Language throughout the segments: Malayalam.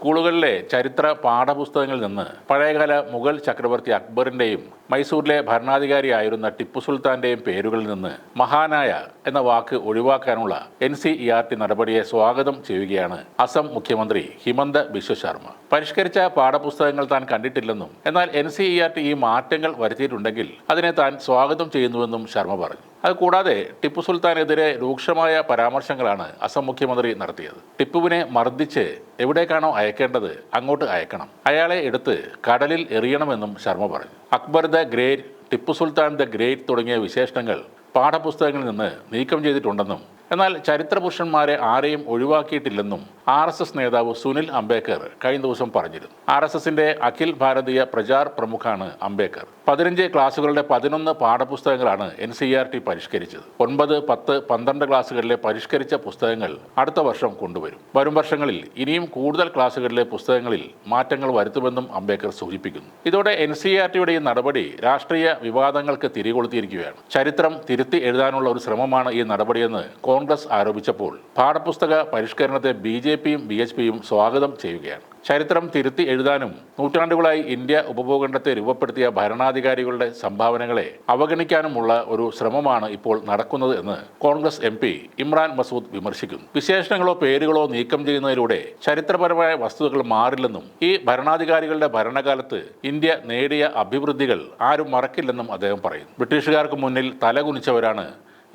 സ്കൂളുകളിലെ ചരിത്ര പാഠപുസ്തകങ്ങളിൽ നിന്ന് പഴയകാല മുഗൾ ചക്രവർത്തി അക്ബറിന്റെയും മൈസൂരിലെ ഭരണാധികാരിയായിരുന്ന ടിപ്പു സുൽത്താന്റെയും പേരുകളിൽ നിന്ന് മഹാനായ എന്ന വാക്ക് ഒഴിവാക്കാനുള്ള NCERT നടപടിയെ സ്വാഗതം ചെയ്യുകയാണ് അസം മുഖ്യമന്ത്രി ഹിമന്ത ബിശ്വ ശർമ്മ. പരിഷ്കരിച്ച പാഠപുസ്തകങ്ങൾ താൻ കണ്ടിട്ടില്ലെന്നും എന്നാൽ NCERT ഈ മാറ്റങ്ങൾ വരുത്തിയിട്ടുണ്ടെങ്കിൽ അതിനെ താൻ സ്വാഗതം ചെയ്യുന്നുവെന്നും ശർമ്മ പറഞ്ഞു. അതുകൂടാതെ ടിപ്പു സുൽത്താനെതിരെ രൂക്ഷമായ പരാമർശങ്ങളാണ് അസം മുഖ്യമന്ത്രി നടത്തിയത്. ടിപ്പുവിനെ മർദ്ദിച്ച് എവിടേക്കാണോ അയക്കേണ്ടത് അങ്ങോട്ട് അയക്കണം, അയാളെ എടുത്ത് കടലിൽ എറിയണമെന്നും ശർമ്മ പറഞ്ഞു. Akbar the great, Tipu Sultan the great തുടങ്ങിയ വിശേഷണങ്ങൾ പാഠപുസ്തകങ്ങളിൽ നിന്ന് നീക്കം ചെയ്തിട്ടുണ്ടെന്നും എന്നാൽ ചരിത്രപുരുഷന്മാരെ ആരെയും ഒഴിവാക്കിയിട്ടില്ലെന്നും RSS നേതാവ് സുനിൽ അംബേദ്കർ കഴിഞ്ഞ ദിവസം പറഞ്ഞിരുന്നു. RSSന്റെ അഖിൽ ഭാരതീയ പ്രചാർ പ്രമുഖാണ് അംബേദ്കർ. 15 ക്ലാസുകളുടെ 11 പാഠപുസ്തകങ്ങളാണ് NCERT പരിഷ്കരിച്ചത്. 9, 10, 12 ക്ലാസുകളിലെ പരിഷ്കരിച്ച പുസ്തകങ്ങൾ അടുത്ത വർഷം കൊണ്ടുവരും. വരും വർഷങ്ങളിൽ ഇനിയും കൂടുതൽ ക്ലാസുകളിലെ പുസ്തകങ്ങളിൽ മാറ്റങ്ങൾ വരുത്തുമെന്നും അംബേദ്കർ സൂചിപ്പിക്കുന്നു. ഇതോടെ NCERTയുടെ ഈ നടപടി രാഷ്ട്രീയ വിവാദങ്ങൾക്ക് തിരികൊളുത്തിയിരിക്കുകയാണ്. ചരിത്രം തിരുത്തി എഴുതാനുള്ള ഒരു ശ്രമമാണ് ഈ നടപടിയെന്ന് കോൺഗ്രസ് ആരോപിച്ചപ്പോൾ പാഠപുസ്തക പരിഷ്കരണത്തെ BJPയും BHPയും സ്വാഗതം ചെയ്യുകയാണ്. ചരിത്രം തിരുത്തി എഴുതാനും നൂറ്റാണ്ടുകളായി ഇന്ത്യ ഉപഭൂഖണ്ഡത്തെ രൂപപ്പെടുത്തിയ ഭരണാധികാരികളുടെ സംഭാവനകളെ അവഗണിക്കാനുമുള്ള ഒരു ശ്രമമാണ് ഇപ്പോൾ നടക്കുന്നത് എന്ന് കോൺഗ്രസ് MP ഇമ്രാൻ മസൂദ് വിമർശിക്കുന്നു. വിശേഷണങ്ങളോ പേരുകളോ നീക്കം ചെയ്യുന്നതിലൂടെ ചരിത്രപരമായ വസ്തുതകൾ മാറില്ലെന്നും ഈ ഭരണാധികാരികളുടെ ഭരണകാലത്ത് ഇന്ത്യ നേടിയ അഭിവൃദ്ധികൾ ആരും മറക്കില്ലെന്നും അദ്ദേഹം പറയുന്നു. ബ്രിട്ടീഷുകാർക്ക് മുന്നിൽ തലകുനിച്ചവരാണ്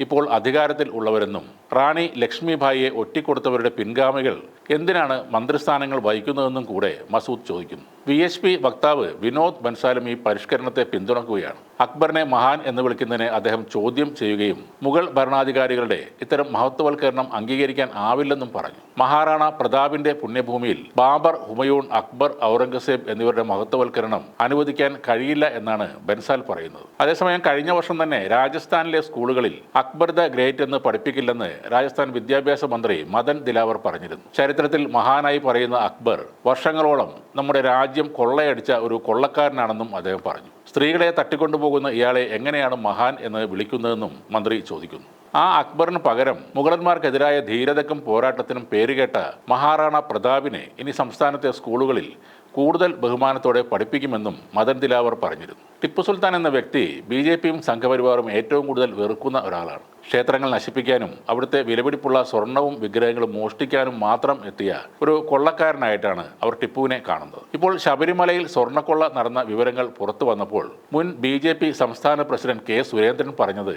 ഇപ്പോൾ അധികാരത്തിൽ ഉള്ളവരെന്നും റാണി ലക്ഷ്മിഭായിയെ ഒറ്റിക്കൊടുത്തവരുടെ പിൻഗാമികൾ എന്തിനാണ് മന്ത്രിസ്ഥാനങ്ങൾ വഹിക്കുന്നതെന്നും കൂടെ മസൂദ് ചോദിക്കുന്നു. VHP വക്താവ് വിനോദ് ബൻസാലും ഈ പരിഷ്കരണത്തെ പിന്തുണക്കുകയാണ്. അക്ബറിനെ മഹാൻ എന്ന് വിളിക്കുന്നതിനെ അദ്ദേഹം ചോദ്യം ചെയ്യുകയും മുഗൾ ഭരണാധികാരികളുടെ ഇത്തരം മഹത്വവൽക്കരണം അംഗീകരിക്കാൻ ആവില്ലെന്നും പറഞ്ഞു. മഹാറാണ പ്രതാപിന്റെ പുണ്യഭൂമിയിൽ ബാബർ, ഹുമയൂൺ, അക്ബർ, ഔറംഗസേബ് എന്നിവരുടെ മഹത്വവൽക്കരണം അനുവദിക്കാൻ കഴിയില്ല എന്നാണ് ബൻസാൽ പറയുന്നത്. അതേസമയം കഴിഞ്ഞ വർഷം തന്നെ രാജസ്ഥാനിലെ സ്കൂളുകളിൽ അക്ബർ ദ ഗ്രേറ്റ് എന്ന് പഠിപ്പിക്കില്ലെന്ന് രാജസ്ഥാൻ വിദ്യാഭ്യാസ മന്ത്രി മദൻ ദിലാവർ പറഞ്ഞിരുന്നു. ചരിത്രത്തിൽ മഹാനായി പറയുന്ന അക്ബർ വർഷങ്ങളോളം നമ്മുടെ രാജ്യം കൊള്ളയടിച്ച ഒരു കൊള്ളക്കാരനാണെന്നും അദ്ദേഹം പറഞ്ഞു. സ്ത്രീകളെ തട്ടിക്കൊണ്ടുപോകുന്ന ഇയാളെ എങ്ങനെയാണ് മഹാൻ എന്ന് വിളിക്കുന്നതെന്നും മന്ത്രി ചോദിക്കുന്നു. ആ അക്ബറിന് പകരം മുഗളന്മാർക്കെതിരായ ധീരതയ്ക്കും പോരാട്ടത്തിനും പേരുകേട്ട മഹാറാണ പ്രതാപിനെ ഇനി സംസ്ഥാനത്തെ സ്കൂളുകളിൽ കൂടുതൽ ബഹുമാനത്തോടെ പഠിപ്പിക്കുമെന്നും മദൻ ദിലാവർ പറഞ്ഞിരുന്നു. ടിപ്പു സുൽത്താൻ എന്ന വ്യക്തി BJPയും സംഘപരിവാറും ഏറ്റവും കൂടുതൽ വെറുക്കുന്ന ഒരാളാണ്. ക്ഷേത്രങ്ങൾ നശിപ്പിക്കാനും അവിടുത്തെ വിലപിടിപ്പുള്ള സ്വർണവും വിഗ്രഹങ്ങളും മോഷ്ടിക്കാനും മാത്രം എത്തിയ ഒരു കൊള്ളക്കാരനായിട്ടാണ് അവർ ടിപ്പുവിനെ കാണുന്നത്. ഇപ്പോൾ ശബരിമലയിൽ സ്വർണ്ണക്കൊള്ള നടന്ന വിവരങ്ങൾ പുറത്തു വന്നപ്പോൾ മുൻ BJP സംസ്ഥാന പ്രസിഡന്റ് K. സുരേന്ദ്രൻ പറഞ്ഞത്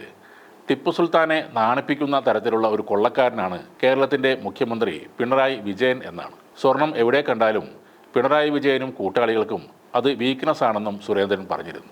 ടിപ്പു സുൽത്താനെ നാണിപ്പിക്കുന്ന തരത്തിലുള്ള ഒരു കൊള്ളക്കാരനാണ് കേരളത്തിന്റെ മുഖ്യമന്ത്രി പിണറായി വിജയൻ എന്നാണ്. സ്വർണം എവിടെ കണ്ടാലും പിണറായി വിജയനും കൂട്ടാളികൾക്കും അത് വീക്ക്നെസ് ആണെന്നും സുരേന്ദ്രൻ പറഞ്ഞിരുന്നു.